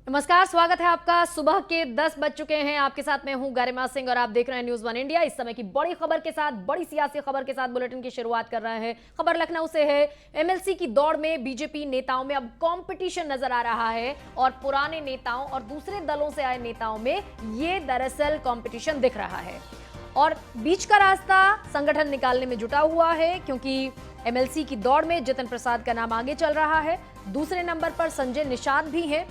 नमस्कार, स्वागत है आपका। सुबह के 10 बज चुके हैं। आपके साथ मैं हूं गरिमा सिंह और आप देख रहे हैं न्यूज़ वन इंडिया। इस समय की बड़ी खबर के साथ, बड़ी सियासी खबर के साथ बुलेटिन की शुरुआत कर रहे हैं। खबर लखनऊ से है। एमएलसी की दौड़ में बीजेपी नेताओं में अब कंपटीशन नजर आ रहा है और पुराने नेताओं और दूसरे दलों से आए नेताओं में ये दरअसल कंपटीशन दिख रहा है और बीच का रास्ता संगठन निकालने में जुटा हुआ है, क्योंकि एमएलसी की दौड़ में जितिन प्रसाद का नाम आगे चल रहा है। दूसरे नंबर पर संजय निषाद भी हैं।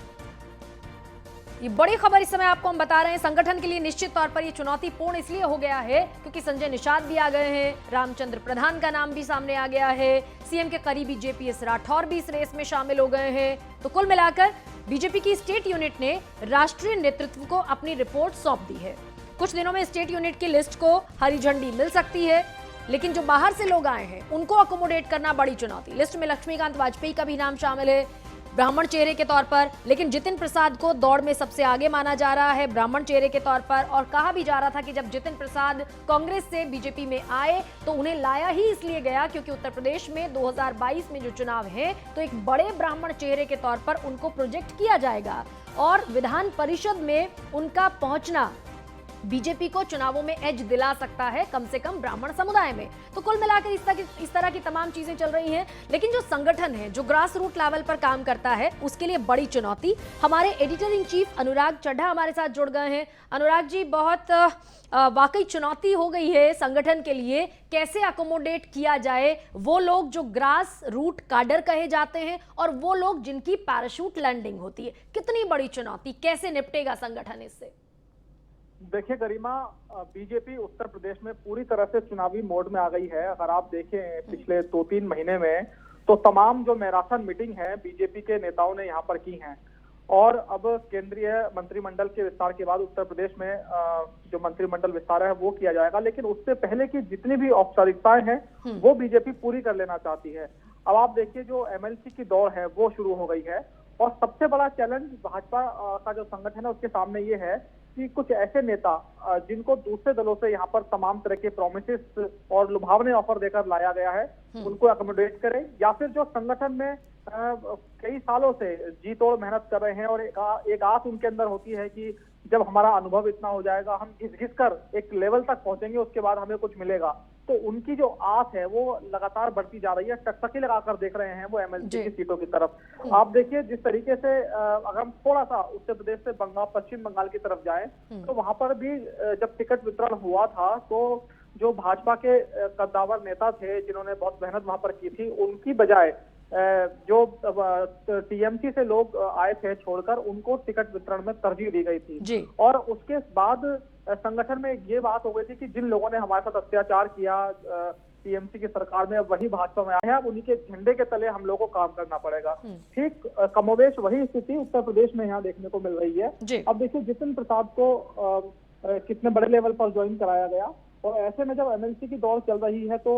ये बड़ी खबर इस समय आपको हम बता रहे हैं। संगठन के लिए निश्चित तौर पर ये चुनौतीपूर्ण इसलिए हो गया है क्योंकि संजय निषाद भी आ गए हैं, रामचंद्र प्रधान का नाम भी सामने आ गया है, सीएम के करीबी जेपीएस राठौर भी इस रेस में शामिल हो गए हैं। तो कुल मिलाकर बीजेपी की स्टेट यूनिट ने राष्ट्रीय नेतृत्व को अपनी रिपोर्ट सौंप दी है। कुछ दिनों में स्टेट यूनिट की लिस्ट को हरी झंडी मिल सकती है, लेकिन जो बाहर से लोग आए हैं उनको अकोमोडेट करना बड़ी चुनौती। लिस्ट में लक्ष्मीकांत वाजपेयी का भी नाम शामिल है ब्राह्मण चेहरे के तौर पर, लेकिन जितिन प्रसाद को दौड़ में सबसे आगे माना जा रहा है ब्राह्मण चेहरे के तौर पर। और कहा भी जा रहा था कि जब जितिन प्रसाद कांग्रेस से बीजेपी में आए तो उन्हें लाया ही इसलिए गया क्योंकि उत्तर प्रदेश में 2022 में जो चुनाव है तो एक बड़े ब्राह्मण चेहरे के तौर पर उनको प्रोजेक्ट किया जाएगा और विधान परिषद में उनका पहुंचना बीजेपी को चुनावों में एज दिला सकता है, कम से कम ब्राह्मण समुदाय में। तो कुल मिलाकर इस तरह की तमाम चीजें चल रही हैं, लेकिन जो संगठन है, जो ग्रास रूट लेवल पर काम करता है, उसके लिए बड़ी चुनौती। हमारे एडिटर इन चीफ अनुराग चड्ढा हमारे साथ जुड़ गए हैं। अनुराग जी, बहुत वाकई चुनौती हो गई है संगठन के लिए। कैसे अकोमोडेट किया जाए वो लोग जो ग्रास रूट काडर कहे जाते हैं और वो लोग जिनकी पैराशूट लैंडिंग होती है? कितनी बड़ी चुनौती, कैसे निपटेगा संगठन इससे? देखिए गरिमा, बीजेपी उत्तर प्रदेश में पूरी तरह से चुनावी मोड में आ गई है। अगर आप देखें पिछले 2-3 महीने में तो तमाम जो मैराथन मीटिंग है बीजेपी के नेताओं ने यहाँ पर की हैं और अब केंद्रीय मंत्रिमंडल के विस्तार के बाद उत्तर प्रदेश में जो मंत्रिमंडल विस्तार है वो किया जाएगा, लेकिन उससे पहले की जितनी भी औपचारिकताएं हैं वो बीजेपी पूरी कर लेना चाहती है। अब आप देखिए, जो एमएलसी की दौड़ है वो शुरू हो गई है और सबसे बड़ा चैलेंज भाजपा का जो संगठन है उसके सामने ये है कि कुछ ऐसे नेता जिनको दूसरे दलों से यहाँ पर तमाम तरह के प्रोमिसेस और लुभावने ऑफर देकर लाया गया है उनको अकोमोडेट करें, या फिर जो संगठन में कई सालों से जी तोड़ मेहनत कर रहे हैं और एक आस उनके अंदर होती है कि जब हमारा अनुभव इतना हो जाएगा, हम घिस कर एक लेवल तक पहुंचेंगे, उसके बाद हमें कुछ मिलेगा। तो उनकी जो आस है वो लगातार बढ़ती जा रही है। टकटकी लगाकर देख रहे हैं वो एमएलसी की सीटों की तरफ। आप देखिए जिस तरीके से अगर हम थोड़ा सा उत्तर प्रदेश से पश्चिम बंगाल की तरफ जाएं तो वहां पर भी जब टिकट वितरण हुआ था तो जो भाजपा के कद्दावर नेता थे जिन्होंने बहुत मेहनत वहां पर की थी, उनकी बजाय जो टीएमसी से लोग आए थे छोड़कर, उनको टिकट वितरण में तरजीह दी गई थी। और उसके बाद संगठन में ये बात हो गई थी कि जिन लोगों ने हमारे साथ अत्याचार किया टीएमसी की सरकार में, अब वही भाजपा में आए हैं, अब उन्हीं के झंडे के तले हम लोगों को काम करना पड़ेगा। ठीक कमोबेश वही स्थिति उत्तर प्रदेश में यहाँ देखने को मिल रही है। अब देखिए जितिन प्रसाद को कितने बड़े लेवल पर ज्वाइन कराया गया और ऐसे में जब एमएलसी की दौड़ चल रही है तो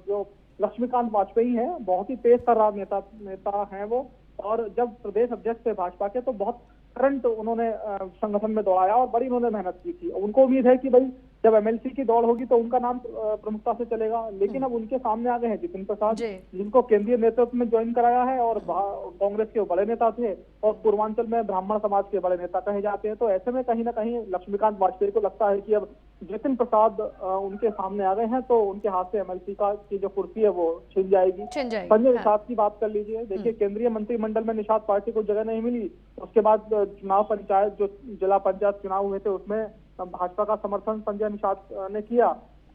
जो लक्ष्मीकांत वाजपेयी हैं, बहुत ही तेज तर्रार नेता हैं वो, और जब प्रदेश अध्यक्ष थे भाजपा के तो बहुत करंट उन्होंने संगठन में दौड़ाया और बड़ी उन्होंने मेहनत की थी। उनको उम्मीद है कि भाई जब एमएलसी की दौड़ होगी तो उनका नाम प्रमुखता से चलेगा, लेकिन अब उनके सामने आ गए हैं जितिन प्रसाद, जिनको केंद्रीय नेतृत्व में ज्वाइन कराया है और कांग्रेस के बड़े नेता थे और पूर्वांचल में ब्राह्मण समाज के बड़े नेता कहे जाते हैं। तो ऐसे में कहीं ना कहीं लक्ष्मीकांत वाजपेयी को लगता है कि अब जितिन प्रसाद उनके सामने आ गए हैं तो उनके हाथ से एमएलसी की जो कुर्सी है वो छिन जाएगी। संजय निषाद की बात कर लीजिए। देखिए केंद्रीय मंत्रिमंडल में निषाद पार्टी को जगह नहीं मिली, उसके बाद चुनाव पंचायत जो जिला पंचायत चुनाव हुए थे उसमें भाजपा का समर्थन संजय निषाद ने किया।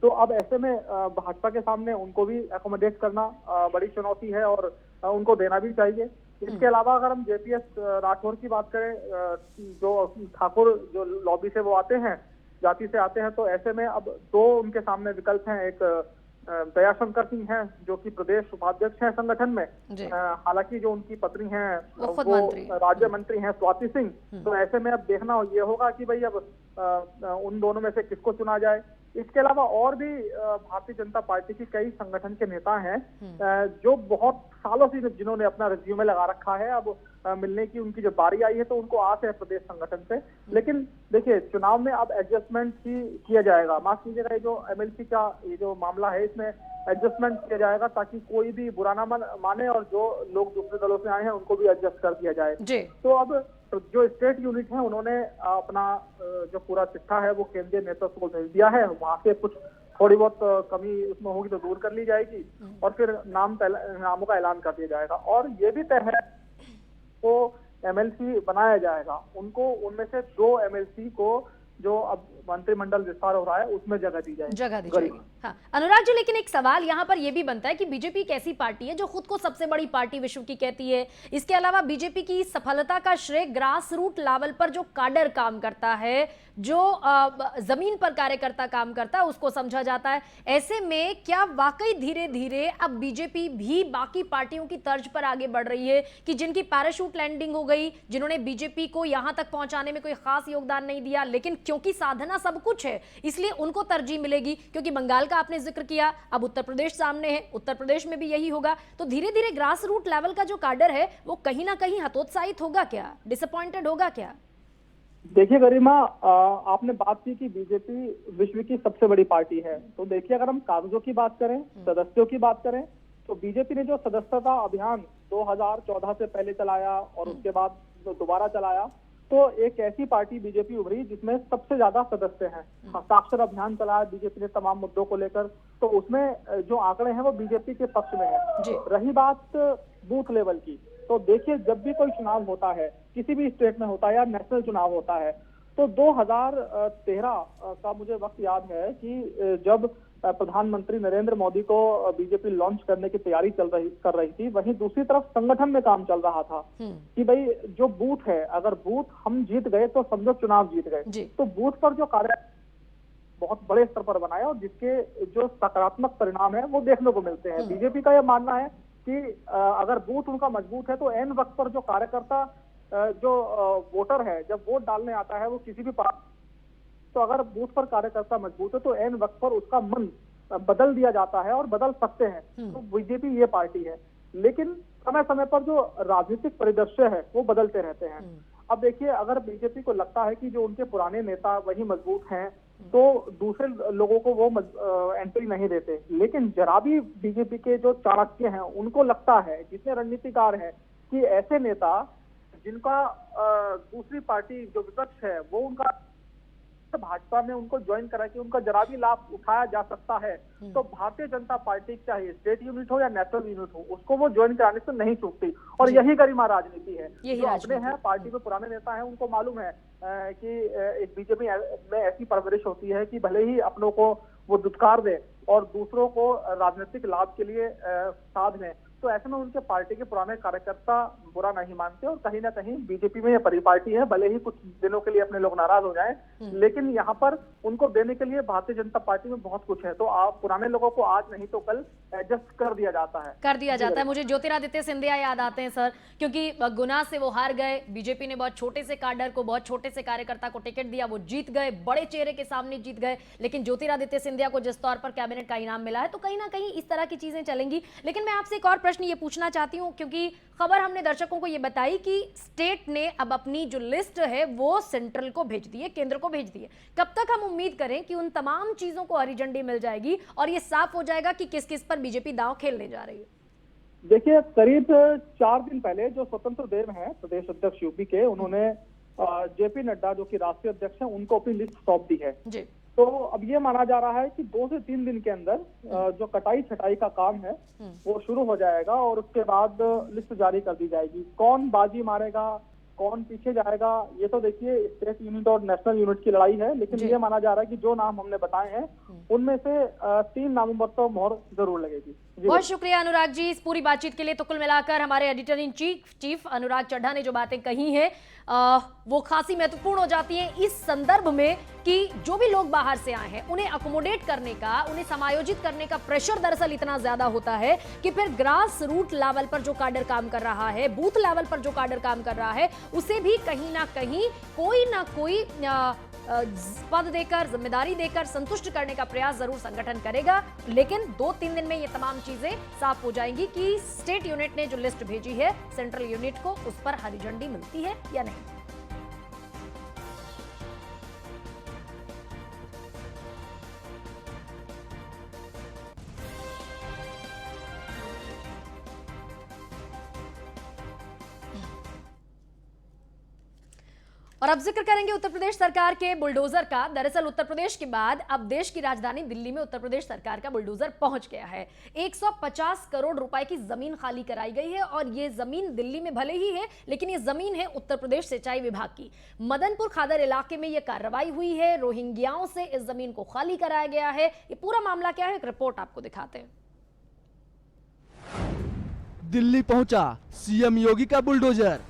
तो अब ऐसे में भाजपा के सामने उनको भी अकोमोडेट करना बड़ी चुनौती है और उनको देना भी चाहिए। इसके अलावा अगर हम जेपीएस राठौर की बात करें, जो ठाकुर जो लॉबी से वो आते हैं, जाति से आते हैं, तो ऐसे में अब दो उनके सामने विकल्प हैं। एक दयाशंकर सिंह हैं जो कि प्रदेश उपाध्यक्ष हैं संगठन में, हालांकि जो उनकी पत्नी हैं वो राज्य मंत्री हैं स्वाति सिंह। तो ऐसे में अब देखना ये होगा कि भाई अब उन दोनों में से किसको चुना जाए। इसके अलावा और भी भारतीय जनता पार्टी की कई संगठन के नेता हैं जो बहुत सालों से जिन्होंने अपना रिज्यूमे लगा रखा है, अब मिलने की उनकी जो बारी आई है तो उनको आस है प्रदेश संगठन से। लेकिन देखिए चुनाव में अब एडजस्टमेंट ही किया जाएगा। माफ कीजिएगा, ये जो एमएलसी का ये जो मामला है इसमें एडजस्टमेंट किया जाएगा ताकि कोई भी बुरा ना माने और जो लोग दूसरे दलों से आए हैं उनको भी एडजस्ट कर दिया जाए। तो अब जो स्टेट यूनिट है उन्होंने अपना जो पूरा चिट्ठा है वो केंद्रीय नेतृत्व को भेज दिया है। वहां से कुछ थोड़ी बहुत कमी उसमें होगी तो दूर कर ली जाएगी और फिर नामों का ऐलान कर दिया जाएगा। और ये भी तय है तो एमएलसी बनाया जाएगा, उनको उनमें से 2 एमएलसी को जो अब मंत्रिमंडल विस्तार हो रहा है उसमें जगह दी जाएगी। हाँ अनुराग जी, लेकिन एक सवाल यहाँ पर यह भी बनता है कि बीजेपी एक ऐसी पार्टी है जो खुद को सबसे बड़ी पार्टी विश्व की कहती है। इसके अलावा बीजेपी की सफलता का श्रेय ग्रास रूट लेवल पर जो काडर काम करता है, जो जमीन पर कार्यकर्ता काम करता है, उसको समझा जाता है। ऐसे में क्या वाकई धीरे धीरे अब बीजेपी भी बाकी पार्टियों की तर्ज पर आगे बढ़ रही है कि जिनकी पैराशूट लैंडिंग हो गई, जिन्होंने बीजेपी को यहां तक पहुंचाने में कोई खास योगदान नहीं दिया, लेकिन क्योंकि साधना सब कुछ है इसलिए उनको तरजीह मिलेगी? क्योंकि बंगाल का आपने जिक्र किया, अब उत्तर प्रदेश सामने है, उत्तर प्रदेश में भी यही होगा। तो धीरे धीरे ग्रास रूट लेवल का जो काडर है वो कहीं ना कहीं हतोत्साहित होगा क्या, डिसअपॉइंटेड होगा क्या? देखिए गरिमा, आपने बात की कि बीजेपी विश्व की सबसे बड़ी पार्टी है, तो देखिए अगर हम कागजों की बात करें, सदस्यों की बात करें, तो बीजेपी ने जो सदस्यता अभियान 2014 से पहले चलाया और उसके बाद दोबारा चलाया, तो एक ऐसी पार्टी बीजेपी उभरी जिसमें सबसे ज्यादा सदस्य हैं। हस्ताक्षर अभियान चलाया बीजेपी ने तमाम मुद्दों को लेकर, तो उसमें जो आंकड़े हैं वो बीजेपी के पक्ष में है। रही बात बूथ लेवल की, तो देखिए जब भी कोई चुनाव होता है, किसी भी स्टेट में होता है या नेशनल चुनाव होता है, तो 2013 का मुझे वक्त याद है कि जब प्रधानमंत्री नरेंद्र मोदी को बीजेपी लॉन्च करने की तैयारी कर रही थी, वहीं दूसरी तरफ संगठन में काम चल रहा था कि भाई जो बूथ है, अगर बूथ हम जीत गए तो समझो चुनाव जीत गए। तो बूथ पर जो कार्य बहुत बड़े स्तर पर बनाया और जिसके जो सकारात्मक परिणाम है वो देखने को मिलते हैं। बीजेपी का यह मानना है कि अगर बूथ उनका मजबूत है तो एन वक्त पर जो कार्यकर्ता जो वोटर है जब वोट डालने आता है वो किसी भी पार्टी, तो अगर बूथ पर कार्यकर्ता मजबूत है तो एन वक्त पर उसका मन बदल दिया जाता है और बदल सकते हैं। तो बीजेपी ये पार्टी है, लेकिन समय समय पर जो राजनीतिक परिदृश्य है वो बदलते रहते हैं। अब देखिए अगर बीजेपी को लगता है कि जो उनके पुराने नेता वही मजबूत हैं तो दूसरे लोगों को वो एंट्री नहीं देते, लेकिन जरा भी बीजेपी के जो चाणक्य हैं उनको लगता है, जितने रणनीतिकार हैं, कि ऐसे नेता जिनका दूसरी पार्टी जो विपक्ष है वो उनका भाजपा में उनको ज्वाइन करा कि उनका जरा भी लाभ उठाया जा सकता है, तो भारतीय जनता पार्टी चाहे स्टेट यूनिट हो या नेशनल यूनिट हो उसको वो ज्वाइन कराने से नहीं चूकती। और यही गरिमा राजनीति है। जो अपने हैं पार्टी में पुराने नेता हैं उनको मालूम है कि एक बीजेपी में ऐसी परवरिश होती है कि भले ही अपनों को वो दुत्कार दे और दूसरों को राजनीतिक लाभ के लिए साध दें, तो ऐसे में उनके पार्टी के पुराने कार्यकर्ता बुरा नहीं मानते और कहीं ना कहीं बीजेपी में यह परिपाटी है। भले ही कुछ दिनों के लिए अपने लोग नाराज हो जाएं, लेकिन यहाँ पर उनको देने के लिए भारतीय जनता पार्टी में बहुत कुछ है, तो आप पुराने लोगों को आज नहीं तो कल एडजस्ट कर दिया जाता है। मुझे ज्योतिरादित्य सिंधिया याद आते हैं सर, क्योंकि गुना से वो हार गए, बीजेपी ने बहुत छोटे से काडर को, बहुत छोटे से कार्यकर्ता को टिकट दिया, वो जीत गए, बड़े चेहरे के सामने जीत गए, लेकिन ज्योतिरादित्य सिंधिया को जिस तौर पर कैबिनेट का इनाम मिला है, तो कहीं ना कहीं इस तरह की चीजें चलेंगी। लेकिन मैं आपसे एक और प्रश्न ये पूछना चाहती हूं, क्योंकि खबर हमने दर्शकों को ये बताई कि स्टेट ने अब अपनी जो लिस्ट है वो सेंट्रल को भेज दी है, केंद्र को भेज दी है। कब तक हम उम्मीद करें कि उन तमाम चीजों को हरी झंडी मिल जाएगी और ये साफ हो जाएगा कि किस किस पर बीजेपी दांव खेलने जा रही है? देखिए करीब 4 दिन पहले जो स्वतंत्र देव हैं प्रदेश अध्यक्ष यूपी के, उन्होंने जेपी नड्डा जो कि राष्ट्रीय अध्यक्ष हैं उनको अपनी लिस्ट सौंप दी है जी। तो अब ये माना जा रहा है कि 2 से 3 दिन के अंदर जो कटाई छटाई का काम है वो शुरू हो जाएगा और उसके बाद लिस्ट जारी कर दी जाएगी। कौन बाजी मारेगा, कौन पीछे जाएगा, ये तो देखिए स्टेट यूनिट और नेशनल यूनिट की लड़ाई है, लेकिन ये माना जा रहा है कि जो नाम हमने बताए हैं उनमें से 3 नामों पर तो मोहर जरूर लगेगी। बहुत शुक्रिया अनुराग जी इस पूरी बातचीत के लिए। तो कुल मिलाकर हमारे एडिटर इन चीफ अनुराग चड्ढा ने जो बातें कही हैं वो खासी महत्वपूर्ण हो जाती हैं इस संदर्भ में कि जो भी लोग बाहर से आए हैं उन्हें अकोमोडेट करने का, उन्हें समायोजित करने का प्रेशर दरअसल इतना ज्यादा होता है कि फिर ग्रास रूट लेवल पर जो काडर काम कर रहा है, बूथ लेवल पर जो काडर काम कर रहा है, उसे भी कहीं ना कहीं कोई ना कोई पद देकर, जिम्मेदारी देकर संतुष्ट करने का प्रयास जरूर संगठन करेगा। लेकिन 2-3 दिन में ये तमाम चीजें साफ हो जाएंगी कि स्टेट यूनिट ने जो लिस्ट भेजी है सेंट्रल यूनिट को, उस पर हरी झंडी मिलती है या नहीं। और अब जिक्र करेंगे उत्तर प्रदेश सरकार के बुलडोजर का। दरअसल उत्तर प्रदेश के बाद अब देश की राजधानी दिल्ली में उत्तर प्रदेश सरकार का बुलडोजर पहुंच गया है। 150 करोड़ रुपए की जमीन खाली कराई गई है और ये जमीन दिल्ली में भले ही है, लेकिन ये जमीन है उत्तर प्रदेश सिंचाई विभाग की। मदनपुर खादर इलाके में यह कार्रवाई हुई है। रोहिंग्याओं से इस जमीन को खाली कराया गया है। ये पूरा मामला क्या है, एक रिपोर्ट आपको दिखाते हैं। दिल्ली पहुंचा सीएम योगी का बुलडोजर।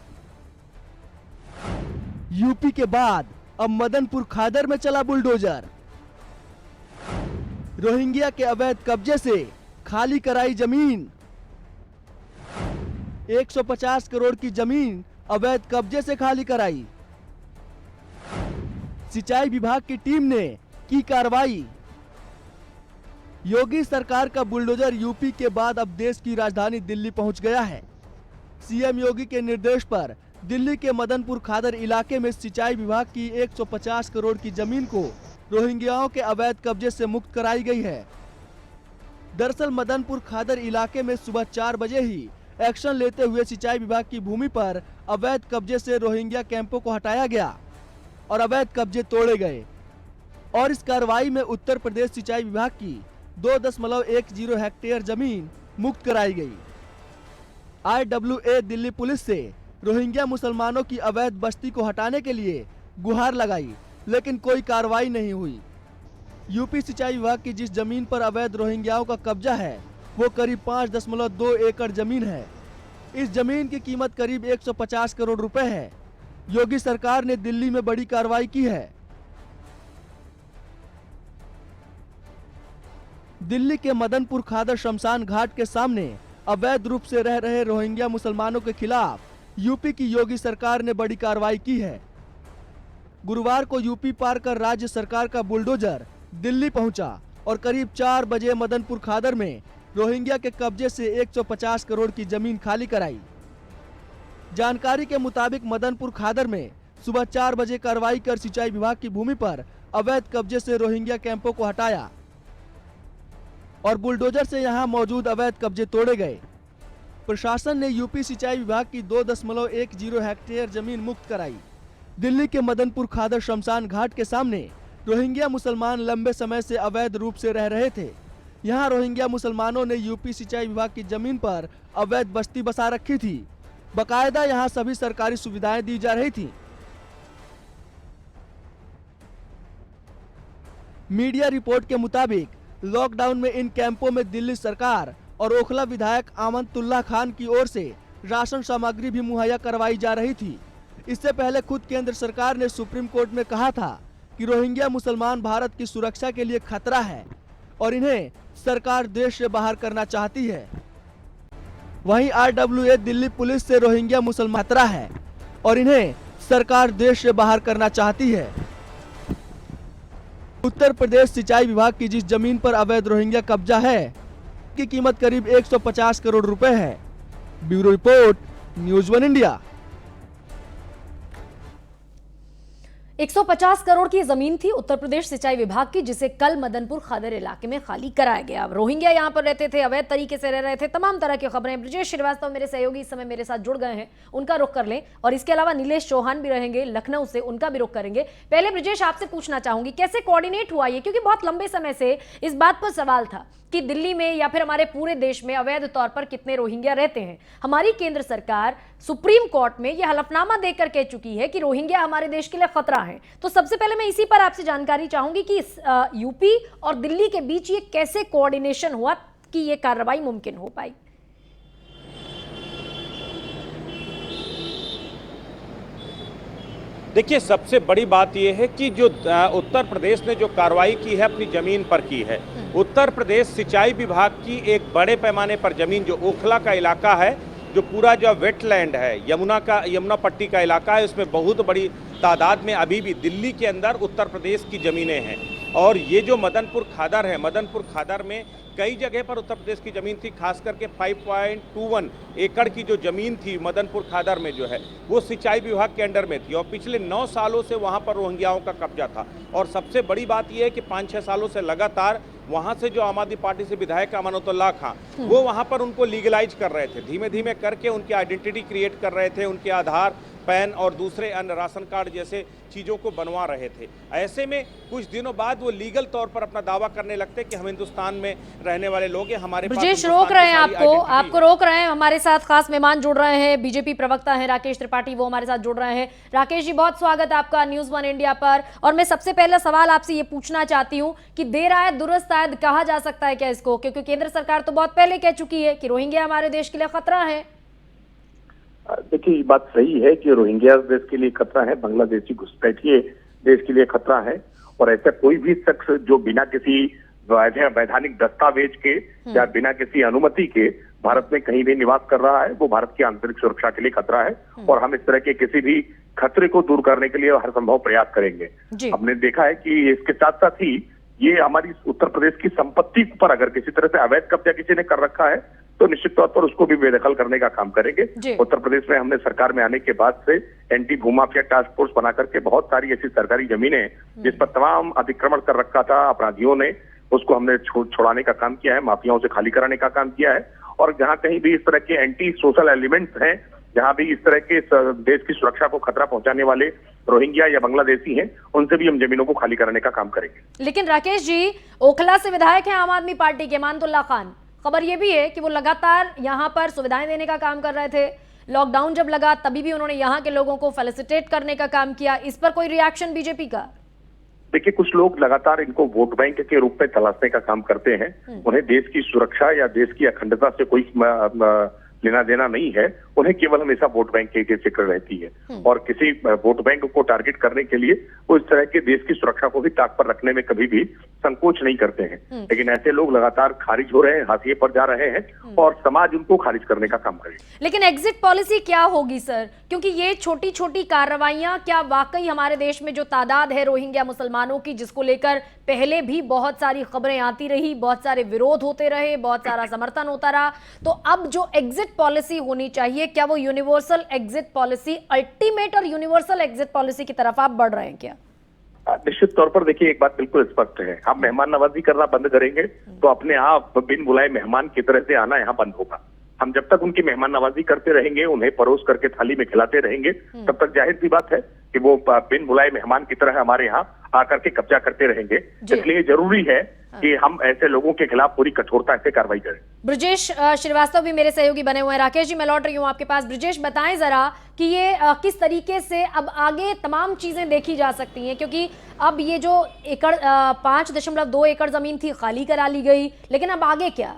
यूपी के बाद अब मदनपुर खादर में चला बुलडोजर। रोहिंग्या के अवैध कब्जे से खाली कराई जमीन। 150 करोड़ की जमीन अवैध कब्जे से खाली कराई। सिंचाई विभाग की टीम ने की कार्रवाई। योगी सरकार का बुलडोजर यूपी के बाद अब देश की राजधानी दिल्ली पहुंच गया है। सीएम योगी के निर्देश पर दिल्ली के मदनपुर खादर इलाके में सिंचाई विभाग की 150 करोड़ की जमीन को रोहिंग्याओं के अवैध कब्जे से मुक्त कराई गई है। दरअसल मदनपुर खादर इलाके में सुबह 4 बजे ही एक्शन लेते हुए सिंचाई विभाग की भूमि पर अवैध कब्जे से रोहिंग्या कैंपों को हटाया गया और अवैध कब्जे तोड़े गए। और इस कार्रवाई में उत्तर प्रदेश सिंचाई विभाग की 2.10 हेक्टेयर जमीन मुक्त कराई गई। IWA दिल्ली पुलिस से रोहिंग्या मुसलमानों की अवैध बस्ती को हटाने के लिए गुहार लगाई, लेकिन कोई कार्रवाई नहीं हुई। यूपी सिंचाई विभाग की जिस जमीन पर अवैध रोहिंग्याओं का कब्जा है वो करीब 5.2 एकड़ जमीन है। इस जमीन की कीमत करीब 150 करोड़ रुपए है। योगी सरकार ने दिल्ली में बड़ी कार्रवाई की है। दिल्ली के मदनपुर खादर शमशान घाट के सामने अवैध रूप से रह रहे रोहिंग्या मुसलमानों के खिलाफ यूपी की योगी सरकार ने बड़ी कार्रवाई की है। गुरुवार को यूपी पार कर राज्य सरकार का बुलडोजर दिल्ली पहुंचा और करीब 4 बजे मदनपुर खादर में रोहिंग्या के कब्जे से 150 करोड़ की जमीन खाली कराई। जानकारी के मुताबिक मदनपुर खादर में सुबह 4 बजे कार्रवाई कर सिंचाई विभाग की भूमि पर अवैध कब्जे से रोहिंग्या कैंपों को हटाया और बुलडोजर से यहां मौजूद अवैध कब्जे तोड़े गए। प्रशासन ने यूपी सिंचाई विभाग की 2.10 हेक्टेयर जमीन मुक्त कराई। दिल्ली के मदनपुर खादर शमशान घाट के सामने रोहिंग्या मुसलमान लंबे समय से अवैध रूप से रह रहे थे। यहां रोहिंग्या मुसलमानों ने यूपी सिंचाई विभाग की जमीन पर अवैध बस्ती बसा रखी थी। बकायदा यहां सभी सरकारी सुविधाएं दी जा रही थी। मीडिया रिपोर्ट के मुताबिक लॉकडाउन में इन कैंपों में दिल्ली सरकार और ओखला विधायक आमनतुल्लाह खान की ओर से राशन सामग्री भी मुहैया करवाई जा रही थी। इससे पहले खुद केंद्र सरकार ने सुप्रीम कोर्ट में कहा था कि रोहिंग्या मुसलमान भारत की सुरक्षा के लिए खतरा है और इन्हें सरकार देश से बाहर करना चाहती है। वहीं IWA दिल्ली पुलिस से रोहिंग्या मुसलमान खतरा है और इन्हें सरकार देश से बाहर करना चाहती है। उत्तर प्रदेश सिंचाई विभाग की जिस जमीन पर अवैध रोहिंग्या कब्जा है की कीमत करीब 150 करोड़ रुपए है। Bureau report, news 1 India. 150 crore की जमीन थी उत्तर प्रदेश सिंचाई विभाग की, जिसे कल मदनपुर खादर इलाके में खाली कराया गया। रोहिंग्या यहां पर रहते थे, अवैध तरीके से रह रहे थे। तमाम तरह की खबरें ब्रजेश श्रीवास्तव मेरे सहयोगी इस समय मेरे साथ जुड़ गए हैं, उनका रुख कर लें। और इसके अलावा नीलेश चौहान भी रहेंगे लखनऊ से, उनका भी रुख करेंगे। पहले ब्रजेश आपसे पूछना चाहूंगी कैसे कोऑर्डिनेट हुआ ये, क्योंकि बहुत लंबे समय से इस बात पर सवाल था कि दिल्ली में या फिर हमारे पूरे देश में अवैध तौर पर कितने रोहिंग्या रहते हैं। हमारी केंद्र सरकार सुप्रीम कोर्ट में यह हलफनामा देकर कह चुकी है कि रोहिंग्या हमारे देश के लिए खतरा है। तो सबसे पहले मैं इसी पर आपसे जानकारी चाहूंगी कि यूपी और दिल्ली के बीच ये कैसे कोऑर्डिनेशन हुआ कि ये कार्रवाई मुमकिन हो पाई। देखिए, सबसे बड़ी बात यह है कि जो उत्तर प्रदेश ने जो कार्रवाई की है अपनी जमीन पर की है। उत्तर प्रदेश सिंचाई विभाग की एक बड़े पैमाने पर जमीन जो ओखला का इलाका है, जो पूरा जो वेटलैंड है, यमुना पट्टी का इलाका है, उसमें बहुत बड़ी तादाद में अभी भी दिल्ली के अंदर उत्तर प्रदेश की ज़मीनें हैं। और ये जो मदनपुर खादर है, मदनपुर खादर में कई जगह पर उत्तर प्रदेश की ज़मीन थी, खास करके 5.21 एकड़ की जो ज़मीन थी मदनपुर खादर में जो है वो सिंचाई विभाग के अंडर में थी और पिछले 9 सालों से वहाँ पर रोहिंग्याओं का कब्जा था। और सबसे बड़ी बात यह है कि 5-6 सालों से लगातार वहाँ से जो आम आदमी पार्टी से विधायक अमानतुल्लाह खान वो वहाँ पर उनको लीगलाइज कर रहे थे, धीमे धीमे करके उनकी आइडेंटिटी क्रिएट कर रहे थे, उनके आधार पैन और दूसरे अन्य राशन कार्ड जैसे चीज़ों को बनवा रहे थे। ऐसे में कुछ दिनों बाद वो लीगल तौर पर अपना दावा करने लगते कि हम हिंदुस्तान में रहने वाले लोग हैं, हमारे पास ब्रजेश हिंदुस्तान रोक रहे की हैं सारी आपको आइडेंटिटी रोक रहे हैं। हमारे साथ खास मेहमान जुड़ रहे हैं, बीजेपी प्रवक्ता हैं राकेश त्रिपाठी, वो हमारे साथ जुड़ रहे हैं। राकेश जी, बहुत स्वागत आपका न्यूज़ वन इंडिया पर। और मैं सबसे पहला सवाल आपसे ये पूछना चाहती हूँ कि देर आए दुरुस्त आए कहा जा सकता है क्या इसको, क्योंकि केंद्र सरकार तो बहुत पहले कह चुकी है कि रोहिंग्या हमारे देश के लिए खतरा है। देखिए, ये बात सही है कि रोहिंग्या देश के लिए खतरा है, बांग्लादेशी घुसपैठिए देश के लिए खतरा है। और ऐसा कोई भी शख्स जो बिना किसी वैधानिक दस्तावेज के या बिना किसी अनुमति के भारत में कहीं भी निवास कर रहा है, वो भारत की आंतरिक सुरक्षा के लिए खतरा है। और हम इस तरह के किसी भी खतरे को दूर करने के लिए हर संभव प्रयास करेंगे। हमने देखा है कि इसके साथ साथ ही ये हमारी उत्तर प्रदेश की संपत्ति पर अगर किसी तरह से अवैध कब्जा किसी ने कर रखा है तो निश्चित तौर पर उसको भी बेदखल करने का काम करेंगे। उत्तर प्रदेश में हमने सरकार में आने के बाद से एंटी भूमाफिया टास्क फोर्स बना करके बहुत सारी ऐसी सरकारी जमीनें जिस पर तमाम अतिक्रमण कर रखा था अपराधियों ने, उसको हमने छुड़ाने का काम किया है, माफियाओं से खाली कराने का काम किया है। और जहां कहीं भी इस तरह के एंटी सोशल एलिमेंट्स हैं, जहां भी इस तरह के देश की सुरक्षा को खतरा पहुंचाने वाले रोहिंग्या या बांग्लादेशी हैं, उनसे भी हम जमीनों को खाली कराने का काम करेंगे। लेकिन राकेश जी, ओखला से विधायक हैं आम आदमी पार्टी के अमानतुल्लाह खान, खबर ये भी है कि वो लगातार यहाँ पर सुविधाएं देने का काम कर रहे थे। लॉकडाउन जब लगा तभी भी उन्होंने यहाँ के लोगों को फेलिसिटेट करने का काम किया। इस पर कोई रिएक्शन बीजेपी का? देखिए, कुछ लोग लगातार इनको वोट बैंक के रूप में तलाशने का काम करते हैं। उन्हें देश की सुरक्षा या देश की अखंडता से कोई लेना देना नहीं है, उन्हें केवल हमेशा वोट बैंक की फिक्र रहती है। और किसी वोट बैंक को टारगेट करने के लिए वो इस तरह के देश की सुरक्षा को भी ताक पर रखने में कभी भी संकोच नहीं करते हैं। लेकिन ऐसे लोग लगातार खारिज हो रहे हैं, हाशिए पर जा रहे हैं और समाज उनको खारिज करने का काम करे। लेकिन एग्जिट पॉलिसी क्या होगी सर? क्योंकि ये छोटी छोटी कार्रवाइयां क्या वाकई हमारे देश में जो तादाद है रोहिंग्या मुसलमानों की, जिसको लेकर पहले भी बहुत सारी खबरें आती रही, बहुत सारे विरोध होते रहे, बहुत सारा समर्थन होता रहा, तो अब जो एग्जिट पॉलिसी होनी चाहिए, क्या वो यूनिवर्सल एग्जिट पॉलिसी, अल्टीमेट और यूनिवर्सल एग्जिट पॉलिसी की तरफ आप बढ़ रहे हैं क्या? निश्चित तौर पर देखिए, एक बात बिल्कुल स्पष्ट है, हम मेहमान नवाजी करना बंद करेंगे तो अपने आप बिन बुलाए मेहमान की तरह से आना यहाँ बंद होगा। हम जब तक उनकी मेहमान नवाजी करते रहेंगे, उन्हें परोस करके थाली में खिलाते रहेंगे, तब तक जाहिर सी बात है कि वो बिन बुलाए मेहमान की तरह हमारे यहाँ आकर के कब्जा करते रहेंगे। इसलिए जरूरी है कि हम ऐसे लोगों के खिलाफ पूरी कठोरता से कार्रवाई करें। ब्रजेश श्रीवास्तव भी मेरे सहयोगी बने हुए हैं। राकेश जी, मैं लौट रही हूँ आपके पास। ब्रजेश, बताएं जरा कि ये किस तरीके से अब आगे तमाम चीजें देखी जा सकती हैं, क्योंकि अब ये जो 5.2 एकड़ जमीन थी खाली करा ली गई, लेकिन अब आगे क्या?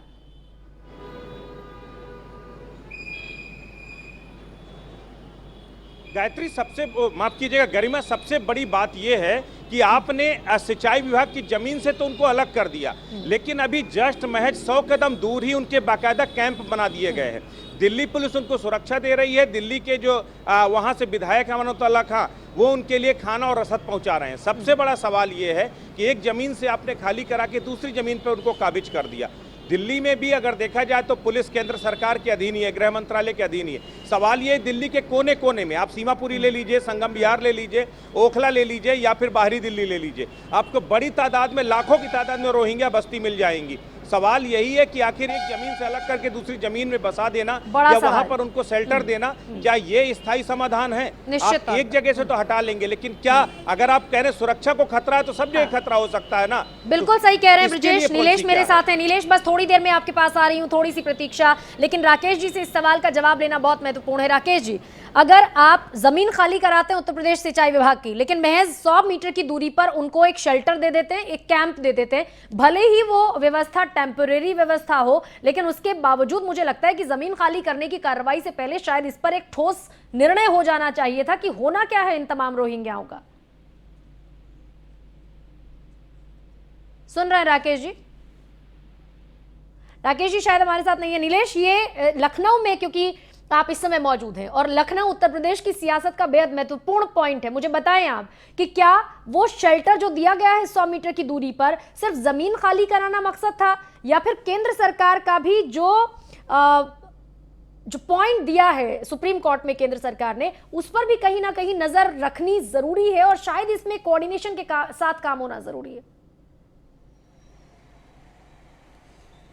गायत्री, सबसे माफ कीजिएगा गरिमा, सबसे बड़ी बात यह है कि आपने सिंचाई विभाग की जमीन से तो उनको अलग कर दिया, लेकिन अभी जस्ट महज 100 कदम दूर ही उनके बाकायदा कैंप बना दिए गए हैं। दिल्ली पुलिस उनको सुरक्षा दे रही है, दिल्ली के जो वहां से विधायक अमानतुल्लाह खान, वो उनके लिए खाना और रसद पहुंचा रहे हैं। सबसे बड़ा सवाल ये है कि एक जमीन से आपने खाली करा के दूसरी जमीन पर उनको काबिज कर दिया। दिल्ली में भी अगर देखा जाए तो पुलिस केंद्र सरकार के अधीन ही है, गृह मंत्रालय के अधीन ही है। सवाल ये दिल्ली के कोने कोने में, आप सीमापुरी ले लीजिए, संगम विहार ले लीजिए, ओखला ले लीजिए या फिर बाहरी दिल्ली ले लीजिए, आपको बड़ी तादाद में, लाखों की तादाद में रोहिंग्या बस्ती मिल जाएंगी। सवाल यही है कि आखिर एक जमीन से अलग करके दूसरी जमीन में बसा देना या वहां पर उनको शेल्टर देना, क्या ये स्थायी समाधान है? आप एक जगह से तो हटा लेंगे, लेकिन क्या अगर आप कह रहे हैं सुरक्षा को खतरा है तो सब जगह खतरा हो सकता है ना? बिल्कुल सही कह रहे हैं ब्रजेश। नीलेश मेरे साथ है। नीलेश, बस थोड़ी देर में आपके पास आ रही हूँ, थोड़ी सी प्रतीक्षा। लेकिन राकेश जी से इस सवाल का जवाब लेना बहुत महत्वपूर्ण है। राकेश जी, अगर आप जमीन खाली कराते हैं उत्तर प्रदेश सिंचाई विभाग की, लेकिन महज 100 मीटर की दूरी पर उनको एक शेल्टर दे देते हैं, एक कैंप दे देते हैं, भले ही वो व्यवस्था टेम्परेरी व्यवस्था हो, लेकिन उसके बावजूद मुझे लगता है कि जमीन खाली करने की कार्रवाई से पहले शायद इस पर एक ठोस निर्णय हो जाना चाहिए था कि होना क्या है इन तमाम रोहिंग्याओं का। सुन रहे हैं राकेश जी? राकेश जी शायद हमारे साथ नहीं है। नीलेश, ये लखनऊ में, क्योंकि आप इस समय मौजूद हैं और लखनऊ उत्तर प्रदेश की सियासत का बेहद महत्वपूर्ण पॉइंट है, मुझे बताएं आप कि क्या वो शेल्टर जो दिया गया है 100 मीटर की दूरी पर सिर्फ जमीन खाली कराना मकसद था, या फिर केंद्र सरकार का भी जो पॉइंट दिया है सुप्रीम कोर्ट में केंद्र सरकार ने, उस पर भी कहीं ना कहीं नजर रखनी जरूरी है और शायद इसमें कोऑर्डिनेशन के साथ काम होना जरूरी है?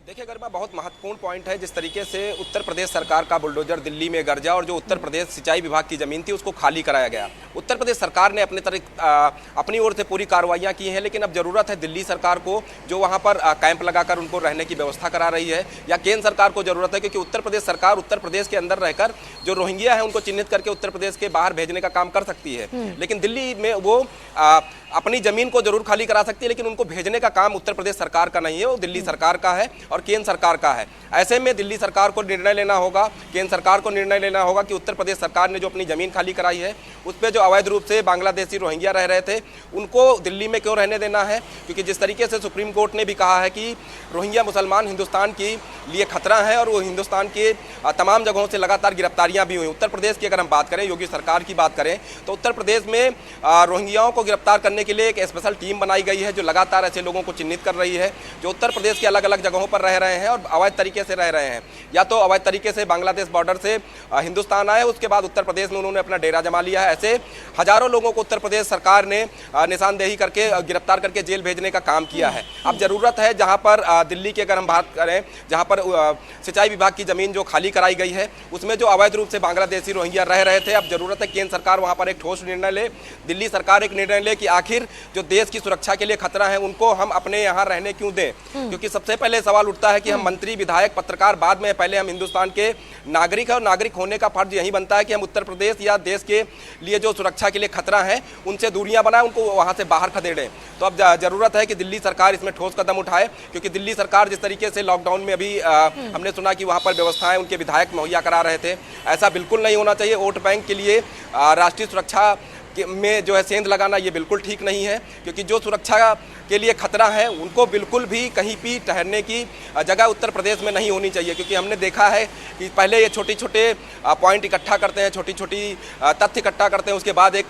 देखिए गरिमा, बहुत महत्वपूर्ण पॉइंट है। जिस तरीके से उत्तर प्रदेश सरकार का बुलडोजर दिल्ली में गरजा और जो उत्तर प्रदेश सिंचाई विभाग की जमीन थी उसको खाली कराया गया। उत्तर प्रदेश सरकार ने अपनी ओर से पूरी कार्रवाइयां की हैं, लेकिन अब जरूरत है दिल्ली सरकार को, जो वहां पर कैंप लगाकर उनको रहने की व्यवस्था करा रही है, या केंद्र सरकार को जरूरत है, क्योंकि उत्तर प्रदेश सरकार उत्तर प्रदेश के अंदर रहकर जो रोहिंग्या है उनको चिन्हित करके उत्तर प्रदेश के बाहर भेजने का काम कर सकती है। लेकिन दिल्ली में वो अपनी जमीन को जरूर खाली करा सकती है, लेकिन उनको भेजने का काम उत्तर प्रदेश सरकार का नहीं है, वो दिल्ली सरकार का है और केंद्र सरकार का है। ऐसे में दिल्ली सरकार को निर्णय लेना होगा, केंद्र सरकार को निर्णय लेना होगा कि उत्तर प्रदेश सरकार ने जो अपनी जमीन खाली कराई है उस पर जो अवैध रूप से बांग्लादेशी रोहिंग्या रह रहे थे उनको दिल्ली में क्यों रहने देना है। क्योंकि जिस तरीके से सुप्रीम कोर्ट ने भी कहा है कि रोहिंग्या मुसलमान हिंदुस्तान के लिए खतरा है और वो हिंदुस्तान के तमाम जगहों से लगातार गिरफ्तारियां भी हुई। उत्तर प्रदेश की अगर हम बात करें, योगी सरकार की बात करें, तो उत्तर प्रदेश में रोहिंग्याओं को गिरफ्तार करने के लिए एक स्पेशल टीम बनाई गई है जो लगातार ऐसे लोगों को चिन्हित कर रही है जो उत्तर प्रदेश के अलग अलग जगहों पर रह रहे हैं और अवैध तरीके से रह रहे हैं। या तो अवैध तरीके से बांग्लादेश बॉर्डर से हिंदुस्तान आए, उसके बाद उत्तर प्रदेश में उन्होंने अपना डेरा जमा लिया है। ऐसे हजारों लोगों को उत्तर प्रदेश सरकार ने निशानदेही करके गिरफ्तार करके जेल भेजने का काम किया है। अब जरूरत है, जहां पर दिल्ली की अगर हम बात करें, जहां पर सिंचाई विभाग की जमीन जो खाली कराई गई है उसमें जो अवैध रूप से बांग्लादेशी रोहिंग्या रह रहे थे, अब जरूरत है केंद्र सरकार वहां पर एक ठोस निर्णय ले, दिल्ली सरकार एक निर्णय ले कि आखिर जो देश की सुरक्षा के लिए खतरा है उनको हम अपने यहाँ रहने क्यों दें। क्योंकि सबसे पहले सवाल उठता है कि हम मंत्री, विधायक, पत्रकार बाद में, पहले हम हिंदुस्तान के नागरिक है और नागरिक होने का फर्ज यही बनता है कि हम उत्तर प्रदेश या देश के लिए जो सुरक्षा के लिए खतरा है उनसे दूरियां बनाएं, उनको वहां से बाहर खदेड़ें। तो अब जरूरत है कि दिल्ली सरकार इसमें ठोस कदम उठाए, क्योंकि दिल्ली सरकार जिस तरीके से लॉकडाउन में अभी हमने सुना कि वहां पर व्यवस्थाएं उनके विधायक मुहैया करा रहे थे, ऐसा बिल्कुल नहीं होना चाहिए। वोट बैंक के लिए राष्ट्रीय सुरक्षा में जो है सेंध लगाना ये बिल्कुल ठीक नहीं है, क्योंकि जो सुरक्षा के लिए खतरा है उनको बिल्कुल भी कहीं भी ठहरने की जगह उत्तर प्रदेश में नहीं होनी चाहिए। क्योंकि हमने देखा है कि पहले ये छोटे छोटे पॉइंट इकट्ठा करते हैं, छोटी छोटी तथ्य इकट्ठा करते हैं, उसके बाद एक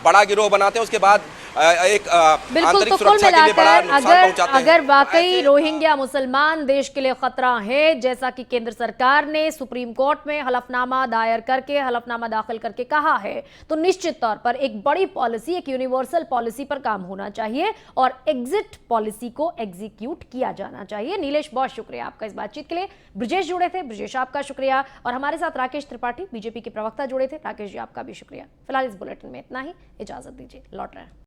बड़ा गिरोह बनाते हैं, उसके बाद एक आंतरिक सुरक्षा के लिए बड़ा नुकसान पहुंचाते हैं। अगर वाकई रोहिंग्या मुसलमान देश के लिए खतरा है, जैसा कि केंद्र सरकार ने सुप्रीम कोर्ट में हलफनामा दाखिल करके कहा है, तो निश्चित तौर पर एक बड़ी पॉलिसी, एक यूनिवर्सल पॉलिसी पर काम होना चाहिए और एग्जिट पॉलिसी को एग्जीक्यूट किया जाना चाहिए। नीलेश, बहुत शुक्रिया आपका इस बातचीत के लिए। ब्रजेश जुड़े थे, ब्रजेश आपका शुक्रिया, और हमारे साथ राकेश त्रिपाठी बीजेपी के प्रवक्ता जुड़े थे, राकेश जी आपका भी शुक्रिया। फिलहाल इस बुलेटिन में इतना ही, इजाजत दीजिए, लौट रहे हैं।